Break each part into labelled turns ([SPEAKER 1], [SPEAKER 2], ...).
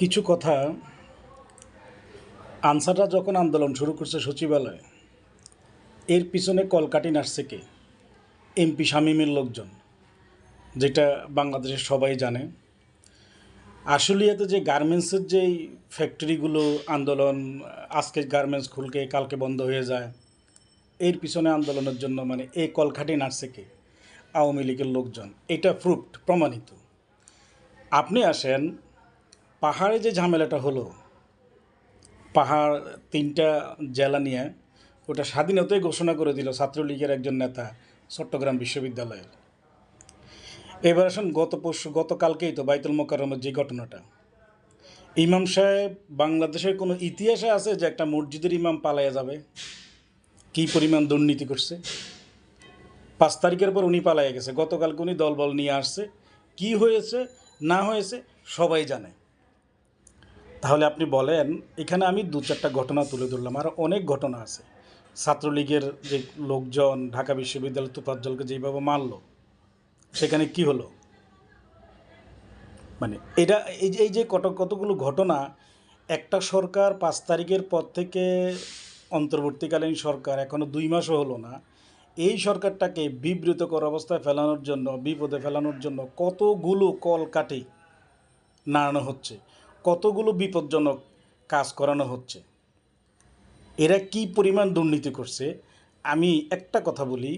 [SPEAKER 1] কিছু কথা আনসাররা যখন আন্দোলন শুরু করছে সচিবালয়ে, এর পিছনে কলকাঠি নাড়ছে কে? এমপি শামীমের লোকজন, যেটা বাংলাদেশের সবাই জানে। আশুলিয়াতে যে গার্মেন্টসের যেই ফ্যাক্টরিগুলো আন্দোলন, আজকে গার্মেন্টস খুলকে কালকে বন্ধ হয়ে যায়, এর পিছনে আন্দোলনের জন্য মানে এই কলকাঠি নাড়ছে কে? আওয়ামী লীগের লোকজন। এটা প্রুফড, প্রমাণিত। আপনি আসেন, পাহাড়ে যে ঝামেলাটা হলো, পাহাড় তিনটা জেলা নিয়ে ওটা স্বাধীনতাই ঘোষণা করে দিল ছাত্রলীগের একজন নেতা চট্টগ্রাম বিশ্ববিদ্যালয়ের। এবার আসুন, গতকালকেই তো বাইতুল মোকাররমের যে ঘটনাটা, ইমাম সাহেব, বাংলাদেশের কোনো ইতিহাসে আছে যে একটা মসজিদের ইমাম পালাইয়া যাবে? কী পরিমাণ দুর্নীতি করছে! 5 তারিখের পর উনি পালাইয়া গেছে, গতকালকে উনি দলবল নিয়ে আসছে। কি হয়েছে না হয়েছে সবাই জানে। তাহলে আপনি বলেন, এখানে আমি 2-4টা ঘটনা তুলে ধরলাম, আর অনেক ঘটনা আছে। ছাত্রলীগের যে লোকজন ঢাকা বিশ্ববিদ্যালয় তোফাজ্জলকে যেভাবে মারল, সেখানে কি হলো? মানে এটা এই যে কতগুলো ঘটনা, একটা সরকার 5 তারিখের পর থেকে, অন্তর্বর্তীকালীন সরকার এখনও 2 মাসও হলো না, এই সরকারটাকে বিব্রতকর অবস্থায় ফেলানোর জন্য, বিপদে ফেলানোর জন্য কতগুলো কলকাঠি নাড়ানো হচ্ছে, কতগুলো বিপজ্জনক কাজ করানো হচ্ছে। এরা কি পরিমাণ দুর্নীতি করছে! আমি একটা কথা বলি,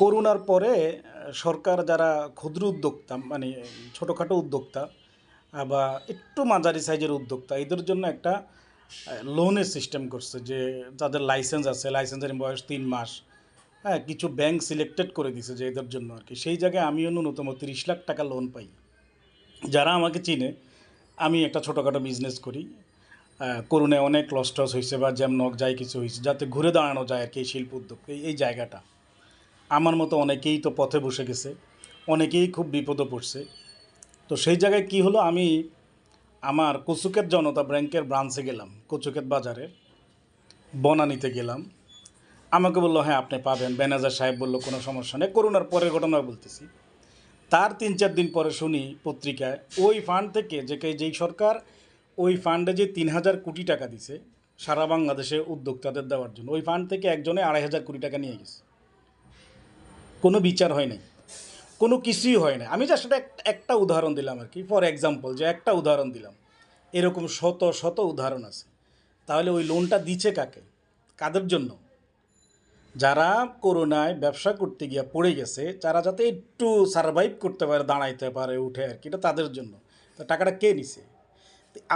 [SPEAKER 1] করোনার পরে সরকার যারা ক্ষুদ্র উদ্যোক্তা, মানে ছোটোখাটো উদ্যোক্তা বা একটু মাঝারি সাইজের উদ্যোক্তা, এদের জন্য একটা লোনের সিস্টেম করছে, যে যাদের লাইসেন্স আছে, লাইসেন্সের বয়স 3 মাস, হ্যাঁ, কিছু ব্যাংক সিলেক্টেড করে দিছে যে এদের জন্য আর কি। সেই জায়গায় আমিও ন্যূনতম 30 লাখ টাকা লোন পাই। যারা আমাকে চিনে, আমি একটা ছোটোখাটো বিজনেস করি। করোনায় অনেক লস টস হয়েছে বা জ্যামনক যাই কিছু হয়েছে, যাতে ঘুরে দাঁড়ানো যায় আর কি এই শিল্প উদ্যোগ, এই জায়গাটা। আমার মতো অনেকেই তো পথে বসে গেছে, অনেকেই খুব বিপদে পড়ছে। তো সেই জায়গায় কি হলো, আমি আমার কচুক্ষেত জনতা ব্যাংকের ব্রাঞ্চে গেলাম, কচুক্ষেত বাজারে বনানীতে গেলাম। আমাকে বললো হ্যাঁ আপনি পাবেন, ম্যানেজার সাহেব বললো কোনো সমস্যা নেই। করোনার পরের ঘটনা বলতেছি। তার 3-4 দিন পরে শুনি পত্রিকায়, ওই ফান্ড থেকে, যেই সরকার ওই ফান্ডে যে 3,000 কোটি টাকা দিছে সারা বাংলাদেশে উদ্যোক্তাদের দেওয়ার জন্য, ওই ফান্ড থেকে একজনে 2,500 কোটি টাকা নিয়ে গেছে। কোনো বিচার হয় নাই, কোনো কিছুই হয় না। আমি জাস্ট একটা উদাহরণ দিলাম আর কি, ফর এক্সাম্পল, যে একটা উদাহরণ দিলাম। এরকম শত শত উদাহরণ আছে। তাহলে ওই লোনটা দিচ্ছে কাকে, কাদের জন্য? যারা করোনায় ব্যবসা করতে গিয়ে পড়ে গেছে, যারা যাতে একটু সারভাইভ করতে পারে, দাঁড়াইতে পারে, উঠে আর কি, এটা তাদের জন্য। তো টাকাটা কে নিছে?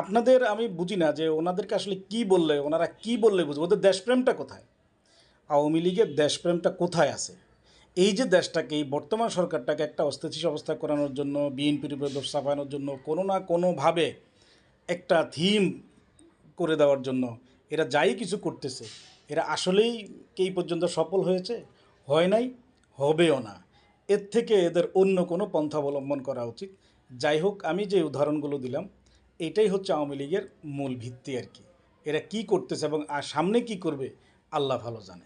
[SPEAKER 1] আপনাদের আমি বুঝি না যে ওনাদেরকে আসলে কি বললে, ওনারা কি বললে বুঝবে, ওদের দেশপ্রেমটা কোথায়? আওয়ামী লীগের দেশপ্রেমটা কোথায় আছে? এই যে দেশটাকে, এই বর্তমান সরকারটাকে একটা অস্থিতিশীল অবস্থা করানোর জন্য, বিএনপির উপরে দোষ চাপানোর জন্য, কোনো না কোনোভাবে একটা থিম করে দেওয়ার জন্য এরা যাই কিছু করতেছে, এরা আসলেই এই পর্যন্ত সফল হয়েছে? হয় নাই, হবেও না। এর থেকে এদের অন্য কোনো পন্থা অবলম্বন করা উচিত। যাই হোক, আমি যে উদাহরণগুলো দিলাম, এটাই হচ্ছে আওয়ামী লীগের মূল ভিত্তি আর কি। এরা কি করতেছে এবং আর সামনে কি করবে আল্লাহ ভালো জানে।